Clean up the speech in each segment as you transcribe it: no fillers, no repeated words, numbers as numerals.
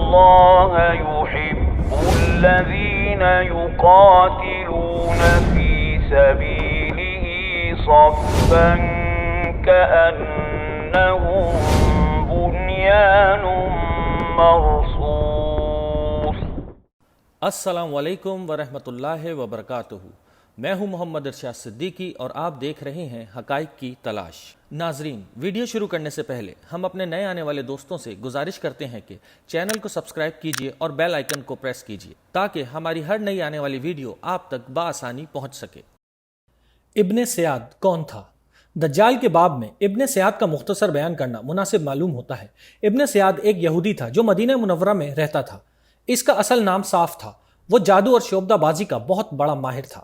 اللہ یحب الذین یقاتلون فی سبیلہ صفا کأنہم بنیان مرصوص۔ السلام علیکم ورحمۃ اللہ وبرکاتہ۔ میں ہوں محمد ارشاد صدیقی اور آپ دیکھ رہے ہیں حقائق کی تلاش۔ ناظرین، ویڈیو شروع کرنے سے پہلے ہم اپنے نئے آنے والے دوستوں سے گزارش کرتے ہیں کہ چینل کو سبسکرائب کیجئے اور بیل آئیکن کو پریس کیجئے تاکہ ہماری ہر نئی آنے والی ویڈیو آپ تک بآسانی پہنچ سکے۔ ابن سیاد کون تھا؟ دجال کے باب میں ابن سیاد کا مختصر بیان کرنا مناسب معلوم ہوتا ہے۔ ابن سیاد ایک یہودی تھا جو مدینہ منورہ میں رہتا تھا۔ اس کا اصل نام صاف تھا۔ وہ جادو اور شعبدہ بازی کا بہت بڑا ماہر تھا۔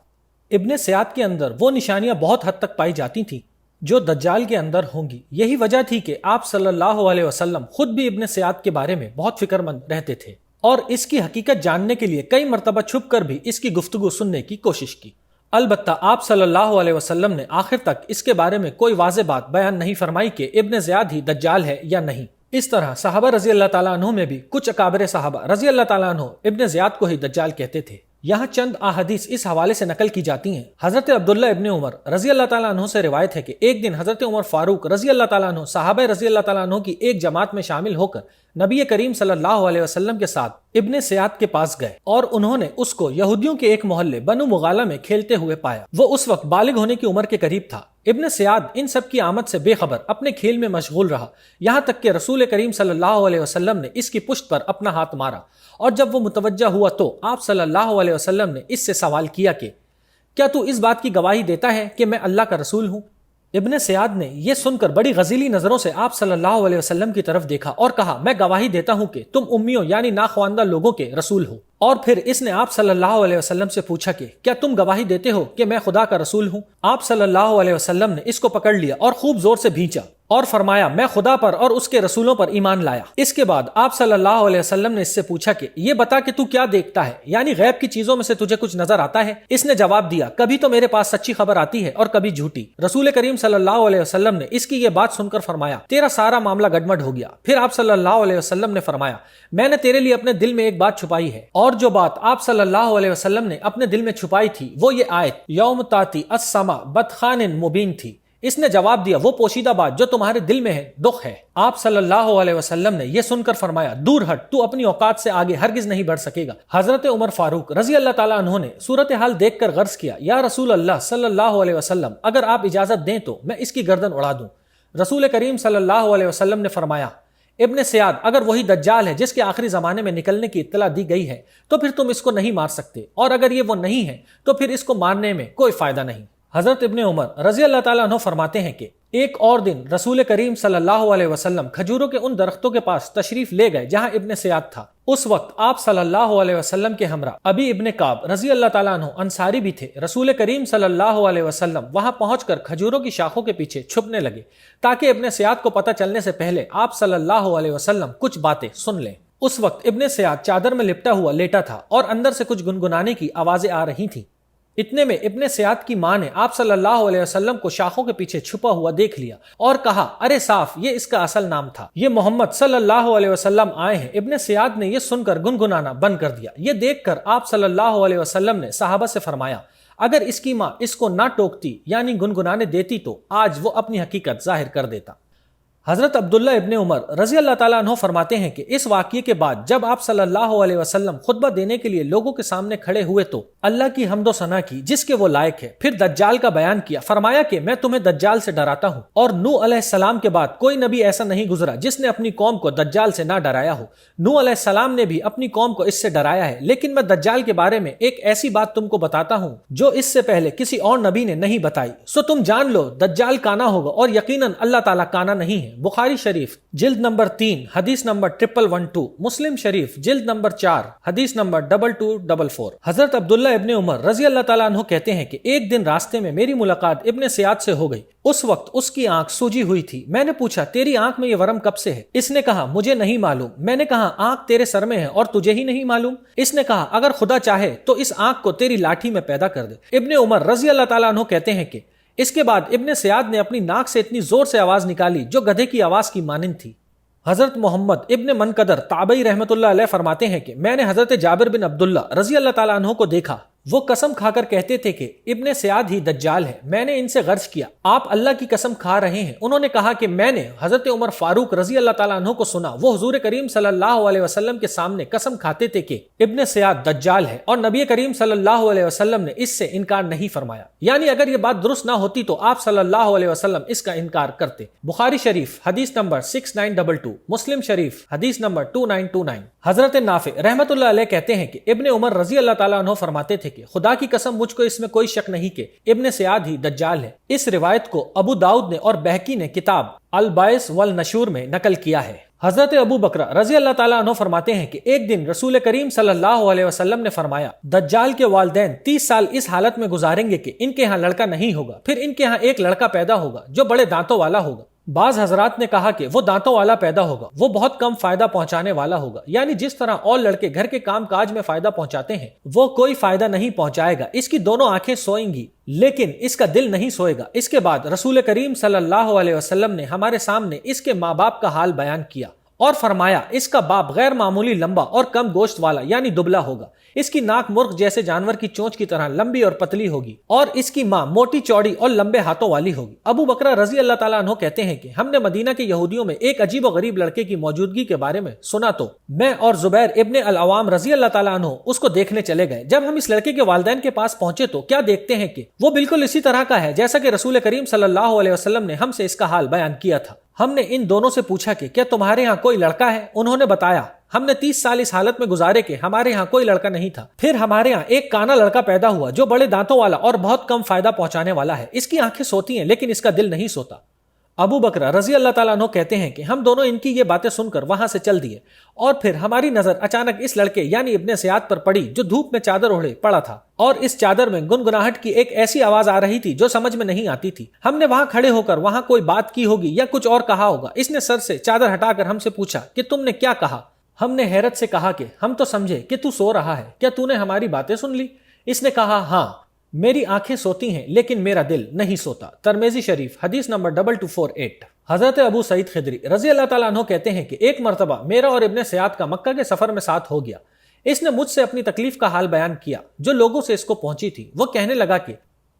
ابن سیاد کے اندر وہ نشانیاں بہت حد تک پائی جاتی تھیں جو دجال کے اندر ہوں گی۔ یہی وجہ تھی کہ آپ صلی اللہ علیہ وسلم خود بھی ابن سیاد کے بارے میں بہت فکر مند رہتے تھے اور اس کی حقیقت جاننے کے لیے کئی مرتبہ چھپ کر بھی اس کی گفتگو سننے کی کوشش کی۔ البتہ آپ صلی اللہ علیہ وسلم نے آخر تک اس کے بارے میں کوئی واضح بات بیان نہیں فرمائی کہ ابن زیاد ہی دجال ہے یا نہیں۔ اس طرح صحابہ رضی اللہ تعالیٰ عنہ میں بھی کچھ اکابر صحابہ رضی اللہ تعالیٰ عنہ ابن زیاد کو ہی دجال کہتے تھے۔ یہاں چند احادیث اس حوالے سے نقل کی جاتی ہیں۔ حضرت عبداللہ ابن عمر رضی اللہ تعالیٰ عنہ سے روایت ہے کہ ایک دن حضرت عمر فاروق رضی اللہ تعالیٰ عنہ صحابہ رضی اللہ تعالیٰ عنہ کی ایک جماعت میں شامل ہو کر نبی کریم صلی اللہ علیہ وسلم کے ساتھ ابن سیاد کے پاس گئے اور انہوں نے اس کو یہودیوں کے ایک محلے بنو مغالہ میں کھیلتے ہوئے پایا۔ وہ اس وقت بالغ ہونے کی عمر کے قریب تھا۔ ابن سیاد ان سب کی آمد سے بے خبر اپنے کھیل میں مشغول رہا، یہاں تک کہ رسول کریم صلی اللہ علیہ وسلم نے اس کی پشت پر اپنا ہاتھ مارا، اور جب وہ متوجہ ہوا تو آپ صلی اللہ علیہ وسلم نے اس سے سوال کیا کہ کیا تو اس بات کی گواہی دیتا ہے کہ میں اللہ کا رسول ہوں؟ ابن سیاد نے یہ سن کر بڑی غزیلی نظروں سے آپ صلی اللہ علیہ وسلم کی طرف دیکھا اور کہا، میں گواہی دیتا ہوں کہ تم امیوں یعنی ناخواندہ لوگوں کے رسول ہو۔ اور پھر اس نے آپ صلی اللہ علیہ وسلم سے پوچھا کہ کیا تم گواہی دیتے ہو کہ میں خدا کا رسول ہوں؟ آپ صلی اللہ علیہ وسلم نے اس کو پکڑ لیا اور خوب زور سے بھینچا اور فرمایا، میں خدا پر اور اس کے رسولوں پر ایمان لایا۔ اس کے بعد آپ صلی اللہ علیہ وسلم نے اس سے پوچھا کہ یہ بتا کہ تو کیا دیکھتا ہے، یعنی غیب کی چیزوں میں سے تجھے کچھ نظر آتا ہے؟ اس نے جواب دیا، کبھی تو میرے پاس سچی خبر آتی ہے اور کبھی جھوٹی۔ رسول کریم صلی اللہ علیہ وسلم نے اس کی یہ بات سن کر فرمایا، تیرا سارا معاملہ گڑبڑ ہو گیا۔ پھر آپ صلی اللہ علیہ وسلم نے فرمایا، میں نے تیرے لیے اپنے دل میں ایک بات چھپائی ہے، اور جو بات آپ صلی اللہ علیہ وسلم نے اپنے دل میں چھپائی تھی وہ یہ آیت یوم تاتی السما بدخان مبین تھی۔ اس نے جواب دیا، وہ پوشیدہ بات جو تمہارے دل میں ہے دکھ ہے۔ آپ صلی اللہ علیہ وسلم نے یہ سن کر فرمایا، دور ہٹ، تو اپنی اوقات سے آگے ہرگز نہیں بڑھ سکے گا۔ حضرت عمر فاروق رضی اللہ تعالیٰ عنہ نے صورتحال دیکھ کر غرض کیا، یا رسول اللہ صلی اللہ علیہ وسلم، اگر آپ اجازت دیں تو میں اس کی گردن اڑا دوں۔ رسول کریم صلی اللہ علیہ وسلم نے فرمایا، ابن سیاد اگر وہی دجال ہے جس کے آخری زمانے میں نکلنے کی اطلاع دی گئی ہے تو پھر تم اس کو نہیں مار سکتے، اور اگر یہ وہ نہیں ہے تو پھر اس کو مارنے میں کوئی فائدہ نہیں۔ حضرت ابن عمر رضی اللہ تعالیٰ عنہ فرماتے ہیں کہ ایک اور دن رسول کریم صلی اللہ علیہ وسلم کھجوروں کے ان درختوں کے پاس تشریف لے گئے جہاں ابن سیاد تھا۔ اس وقت آپ صلی اللہ علیہ وسلم کے ہمراہ ابی ابن کعب رضی اللہ تعالیٰ عنہ انصاری بھی تھے۔ رسول کریم صلی اللہ علیہ وسلم وہاں پہنچ کر کھجوروں کی شاخوں کے پیچھے چھپنے لگے تاکہ ابن سیاد کو پتہ چلنے سے پہلے آپ صلی اللہ علیہ وسلم کچھ باتیں سن لیں۔ اس وقت ابن سیاد چادر میں لپٹا ہوا لیٹا تھا اور اندر سے کچھ گنگنانے کی آوازیں آ رہی تھیں۔ اتنے میں ابن سیاد کی ماں نے آپ صلی اللہ علیہ وسلم کو شاخوں کے پیچھے چھپا ہوا دیکھ لیا اور کہا، ارے صاف، یہ اس کا اصل نام تھا، یہ محمد صلی اللہ علیہ وسلم آئے ہیں۔ ابن سیاد نے یہ سن کر گنگنانا بند کر دیا۔ یہ دیکھ کر آپ صلی اللہ علیہ وسلم نے صحابہ سے فرمایا، اگر اس کی ماں اس کو نہ ٹوکتی یعنی گنگنانے دیتی تو آج وہ اپنی حقیقت ظاہر کر دیتا۔ حضرت عبداللہ ابن عمر رضی اللہ تعالیٰ عنہ فرماتے ہیں کہ اس واقعے کے بعد جب آپ صلی اللہ علیہ وسلم خطبہ دینے کے لیے لوگوں کے سامنے کھڑے ہوئے تو اللہ کی حمد و ثنا کی جس کے وہ لائق ہے، پھر دجال کا بیان کیا، فرمایا کہ میں تمہیں دجال سے ڈراتا ہوں، اور نوح علیہ السلام کے بعد کوئی نبی ایسا نہیں گزرا جس نے اپنی قوم کو دجال سے نہ ڈرایا ہو۔ نوح علیہ السلام نے بھی اپنی قوم کو اس سے ڈرایا ہے، لیکن میں دجال کے بارے میں ایک ایسی بات تم کو بتاتا ہوں جو اس سے پہلے کسی اور نبی نے نہیں بتائی، سو تم جان لو دجال کانا ہوگا، اور یقیناً اللہ تعالیٰ کانا نہیں ہے۔ بخاری شریف جلد نمبر 3 حدیث نمبر 1112، مسلم شریف جلد نمبر 4 حدیث نمبر 2244۔ حضرت عبداللہ ابن عمر رضی اللہ تعالیٰ عنہ کہتے ہیں کہ ایک دن راستے میں میری ملاقات ابن سیاد سے ہو گئی۔ اس وقت اس کی آنکھ سوجی ہوئی تھی۔ میں نے پوچھا، تیری آنکھ میں یہ ورم کب سے ہے؟ اس نے کہا، مجھے نہیں معلوم۔ میں نے کہا، آنکھ تیرے سر میں ہے اور تجھے ہی نہیں معلوم؟ اس نے کہا، اگر خدا چاہے تو اس آنکھ کو تیری لاٹھی میں پیدا کر دے۔ ابن عمر رضی اللہ تعالیٰ عنہ کہتے ہیں کہ اس کے بعد ابن سیاد نے اپنی ناک سے اتنی زور سے آواز نکالی جو گدھے کی آواز کی مانند تھی۔ حضرت محمد ابن منقدر تابعی رحمۃ اللہ علیہ فرماتے ہیں کہ میں نے حضرت جابر بن عبداللہ رضی اللہ تعالیٰ عنہ کو دیکھا، وہ قسم کھا کر کہتے تھے کہ ابن سیاد ہی دجال ہے۔ میں نے ان سے غرض کیا، آپ اللہ کی قسم کھا رہے ہیں؟ انہوں نے کہا کہ میں نے حضرت عمر فاروق رضی اللہ تعالیٰ عنہ کو سنا، وہ حضور کریم صلی اللہ علیہ وسلم کے سامنے قسم کھاتے تھے کہ ابن سیاد دجال ہے، اور نبی کریم صلی اللہ علیہ وسلم نے اس سے انکار نہیں فرمایا۔ یعنی اگر یہ بات درست نہ ہوتی تو آپ صلی اللہ علیہ وسلم اس کا انکار کرتے۔ بخاری شریف حدیث نمبر 6922، مسلم شریف حدیث نمبر 2929۔ حضرت نافع رحمۃ اللہ علیہ کہتے ہیں کہ ابن عمر رضی اللہ تعالیٰ عنہ فرماتے تھے کہ خدا کی قسم مجھ کو اس میں کوئی شک نہیں کہ ابن سیاد ہی دجال ہے۔ اس روایت کو ابو داؤد نے اور بہقی نے کتاب البعث والنشور میں نقل کیا ہے۔ حضرت ابو بکر رضی اللہ تعالیٰ عنہ فرماتے ہیں کہ ایک دن رسول کریم صلی اللہ علیہ وسلم نے فرمایا، دجال کے والدین 30 سال اس حالت میں گزاریں گے کہ ان کے ہاں لڑکا نہیں ہوگا، پھر ان کے ہاں ایک لڑکا پیدا ہوگا جو بڑے دانتوں والا ہوگا۔ بعض حضرات نے کہا کہ وہ دانتوں والا پیدا ہوگا، وہ بہت کم فائدہ پہنچانے والا ہوگا، یعنی جس طرح اور لڑکے گھر کے کام کاج میں فائدہ پہنچاتے ہیں وہ کوئی فائدہ نہیں پہنچائے گا۔ اس کی دونوں آنکھیں سوئیں گی لیکن اس کا دل نہیں سوئے گا۔ اس کے بعد رسول کریم صلی اللہ علیہ وسلم نے ہمارے سامنے اس کے ماں باپ کا حال بیان کیا اور فرمایا اس کا باپ غیر معمولی لمبا اور کم گوشت والا یعنی دبلا ہوگا، اس کی ناک مرغ جیسے جانور کی چونچ کی طرح لمبی اور پتلی ہوگی، اور اس کی ماں موٹی چوڑی اور لمبے ہاتھوں والی ہوگی۔ ابو بکر رضی اللہ تعالیٰ عنہ کہتے ہیں کہ ہم نے مدینہ کے یہودیوں میں ایک عجیب و غریب لڑکے کی موجودگی کے بارے میں سنا تو میں اور زبیر ابن العوام رضی اللہ تعالیٰ عنہ اس کو دیکھنے چلے گئے۔ جب ہم اس لڑکے کے والدین کے پاس پہنچے تو کیا دیکھتے ہیں کہ وہ بالکل اسی طرح کا ہے جیسا کہ رسول کریم صلی اللہ علیہ وسلم نے ہم سے اس کا حال بیان کیا تھا۔ ہم نے ان دونوں سے پوچھا کہ کیا تمہارے ہاں کوئی لڑکا ہے؟ انہوں نے بتایا ہم نے 30 سال اس حالت میں گزارے کہ ہمارے ہاں کوئی لڑکا نہیں تھا، پھر ہمارے ہاں ایک کانا لڑکا پیدا ہوا جو بڑے دانتوں والا اور بہت کم فائدہ پہنچانے والا ہے، اس کی آنکھیں سوتی ہیں لیکن اس کا دل نہیں سوتا۔ ابو بکر رضی اللہ تعالیٰ عنہ کہتے ہیں کہ ہم دونوں ان کی یہ باتیں سن کر وہاں سے چل دیے، اور پھر ہماری نظر اچانک اس لڑکے یعنی ابن سیاد پر پڑی جو دھوپ میں چادر اوڑھے پڑا تھا، اور اس چادر میں گنگناہٹ کی ایک ایسی آواز آ رہی تھی جو سمجھ میں نہیں آتی تھی۔ ہم نے وہاں کھڑے ہو کر وہاں کوئی بات کی ہوگی یا کچھ اور کہا ہوگا۔ اس نے سر سے چادر ہٹا کر ہم سے پوچھا کہ تم نے کیا کہا؟ ہم نے حیرت سے کہا کہ ہم تو سمجھے کہ تو سو رہا ہے، کیا تو نے ہماری باتیں سن لی؟ اس نے کہا ہاں، میری آنکھیں سوتی ہیں لیکن میرا دل نہیں سوتا۔ ترمذی شریف حدیث نمبر 2248۔ حضرت ابو سعید خدری رضی اللہ تعالیٰ عنہ کہتے ہیں کہ ایک مرتبہ میرا اور ابن سیاد کا مکہ کے سفر میں ساتھ ہو گیا۔ اس نے مجھ سے اپنی تکلیف کا حال بیان کیا جو لوگوں سے اس کو پہنچی تھی۔ وہ کہنے لگا کہ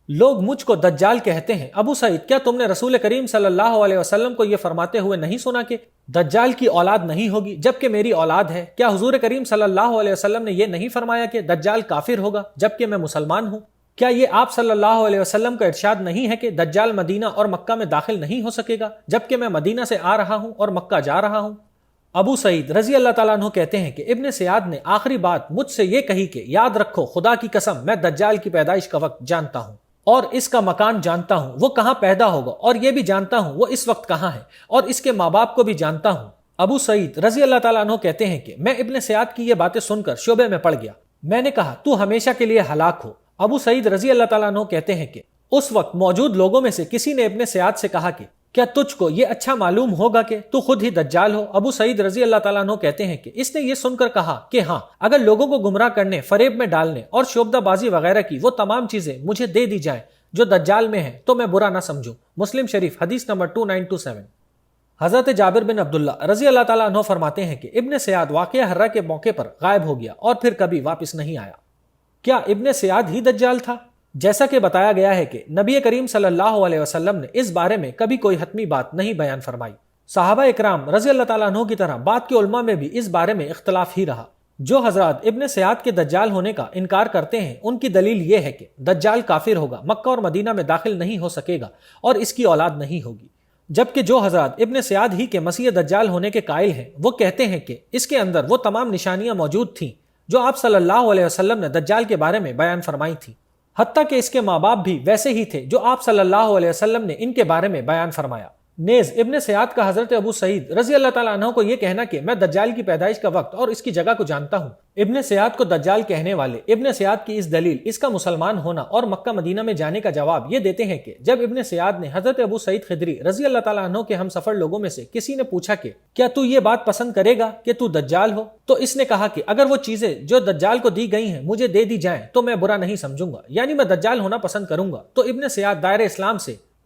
لوگ مجھ کو دجال کہتے ہیں۔ ابو سعید، کیا تم نے رسول کریم صلی اللہ علیہ وسلم کو یہ فرماتے ہوئے نہیں سنا کہ دجال کی اولاد نہیں ہوگی جبکہ میری اولاد ہے؟ کیا حضور کریم صلی اللہ علیہ وسلم نے یہ نہیں فرمایا کہ دجال کافر ہوگا جبکہ میں مسلمان ہوں؟ کیا یہ آپ صلی اللہ علیہ وسلم کا ارشاد نہیں ہے کہ دجال مدینہ اور مکہ میں داخل نہیں ہو سکے گا جبکہ میں مدینہ سے آ رہا ہوں اور مکہ جا رہا ہوں؟ ابو سعید رضی اللہ تعالیٰ عنہ کہتے ہیں کہ ابن سیاد نے آخری بات مجھ سے یہ کہی کہ یاد رکھو، خدا کی قسم میں دجال کی پیدائش کا وقت جانتا ہوں اور اس کا مکان جانتا ہوں، وہ کہاں پیدا ہوگا، اور یہ بھی جانتا ہوں وہ اس وقت کہاں ہے، اور اس کے ماں باپ کو بھی جانتا ہوں۔ ابو سعید رضی اللہ تعالیٰ عنہ کہتے ہیں کہ میں ابن سیاد کی یہ باتیں سن کر شعبے میں پڑ گیا۔ میں نے کہا تو ہمیشہ کے لیے ہلاک ہو۔ ابو سعید رضی اللہ تعالیٰ عنہ کہتے ہیں کہ اس وقت موجود لوگوں میں سے کسی نے ابن سیاد سے کہا کہ کیا تجھ کو یہ اچھا معلوم ہوگا کہ تو خود ہی دجال ہو؟ ابو سعید رضی اللہ تعالیٰ عنہ کہتے ہیں کہ اس نے یہ سن کر کہا کہ ہاں، اگر لوگوں کو گمراہ کرنے، فریب میں ڈالنے اور شعبدہ بازی وغیرہ کی وہ تمام چیزیں مجھے دے دی جائیں جو دجال میں ہیں تو میں برا نہ سمجھوں۔ مسلم شریف حدیث نمبر 2927۔ حضرت جابر بن عبداللہ رضی اللہ تعالیٰ عنہ فرماتے ہیں کہ ابن سیاد واقعہ حرہ کے موقع پر غائب ہو گیا اور پھر کبھی واپس نہیں آیا۔ کیا ابن سیاد ہی دجال تھا؟ جیسا کہ بتایا گیا ہے کہ نبی کریم صلی اللہ علیہ وسلم نے اس بارے میں کبھی کوئی حتمی بات نہیں بیان فرمائی۔ صحابہ اکرام رضی اللہ تعالیٰ عنہ کی طرح بعد کے علماء میں بھی اس بارے میں اختلاف ہی رہا۔ جو حضرات ابن سیاد کے دجال ہونے کا انکار کرتے ہیں ان کی دلیل یہ ہے کہ دجال کافر ہوگا، مکہ اور مدینہ میں داخل نہیں ہو سکے گا اور اس کی اولاد نہیں ہوگی، جبکہ جو حضرات ابن سیاد ہی کے مسیح دجال ہونے کے قائل ہیں وہ کہتے ہیں کہ اس کے اندر وہ تمام نشانیاں موجود تھیں جو آپ صلی اللہ علیہ وسلم نے دجال کے بارے میں بیان فرمائی تھی، حتیٰ کہ اس کے ماں باپ بھی ویسے ہی تھے جو آپ صلی اللہ علیہ وسلم نے ان کے بارے میں بیان فرمایا۔ نیز ابن سیاد کا حضرت ابو سعید رضی اللہ تعالیٰ عنہ کو یہ کہنا کہ میں دجال کی پیدائش کا وقت اور اس کی جگہ کو جانتا ہوں۔ ابن سیاد کو دجال کہنے والے ابن سیاد کی اس دلیل، اس کا مسلمان ہونا اور مکہ مدینہ میں جانے کا جواب یہ دیتے ہیں کہ جب ابن سیاد نے حضرت ابو سعید خدری رضی اللہ تعالیٰ عنہ کے ہم سفر لوگوں میں سے کسی نے پوچھا کہ کیا تو یہ بات پسند کرے گا کہ تو دجال ہو، تو اس نے کہا کہ اگر وہ چیزیں جو دجال کو دی گئی ہیں مجھے دے دی جائیں تو میں برا نہیں سمجھوں گا، یعنی میں دجال ہونا پسند کروں گا۔ تو ابن سیاد دائرہ اسلام سے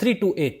328।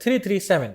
337।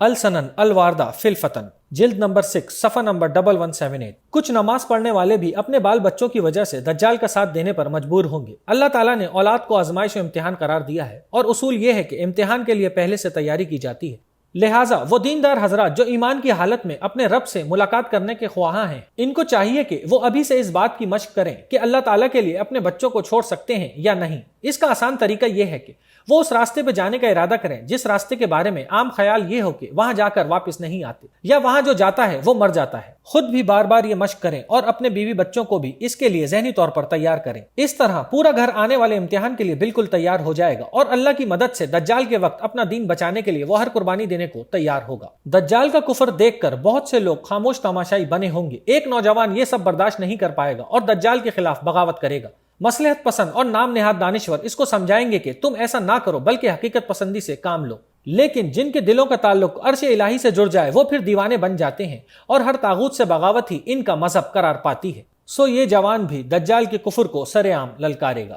السنن الواردہ فی الفتن جلد نمبر 6 صفحہ نمبر 1178۔ کچھ نماز پڑھنے والے بھی اپنے بال بچوں کی وجہ سے دجال کا ساتھ دینے پر مجبور ہوں گے۔ اللہ تعالیٰ نے اولاد کو آزمائش و امتحان قرار دیا ہے، اور اصول یہ ہے کہ امتحان کے لیے پہلے سے تیاری کی جاتی ہے۔ لہٰذا وہ دیندار حضرات جو ایمان کی حالت میں اپنے رب سے ملاقات کرنے کے خواہاں ہیں، ان کو چاہیے کہ وہ ابھی سے اس بات کی مشق کریں کہ اللہ تعالیٰ کے لیے اپنے بچوں کو چھوڑ سکتے ہیں یا نہیں۔ اس کا آسان طریقہ یہ ہے کہ وہ اس راستے پہ جانے کا ارادہ کریں جس راستے کے بارے میں عام خیال یہ ہو کہ وہاں جا کر واپس نہیں آتے، یا وہاں جو جاتا ہے وہ مر جاتا ہے۔ خود بھی بار بار یہ مشق کریں اور اپنے بیوی بچوں کو بھی اس کے لیے ذہنی طور پر تیار کریں۔ اس طرح پورا گھر آنے والے امتحان کے لیے بالکل تیار ہو جائے گا، اور اللہ کی مدد سے دجال کے وقت اپنا دین بچانے کے لیے وہ ہر قربانی دینے کو تیار ہوگا۔ دجال کا کفر دیکھ کر بہت سے لوگ خاموش تماشائی بنے ہوں گے۔ ایک نوجوان یہ سب برداشت نہیں کر پائے گا اور دجال کے خلاف بغاوت کرے گا۔ مصلحت پسند اور نام نہاد دانشور اس کو سمجھائیں گے کہ تم ایسا نہ کرو بلکہ حقیقت پسندی سے کام لو، لیکن جن کے دلوں کا تعلق عرش الہی سے جڑ جائے وہ پھر دیوانے بن جاتے ہیں، اور ہر طاغوت سے بغاوت ہی ان کا مذہب قرار پاتی ہے۔ سو یہ جوان بھی دجال کے کفر کو سر عام للکارے گا۔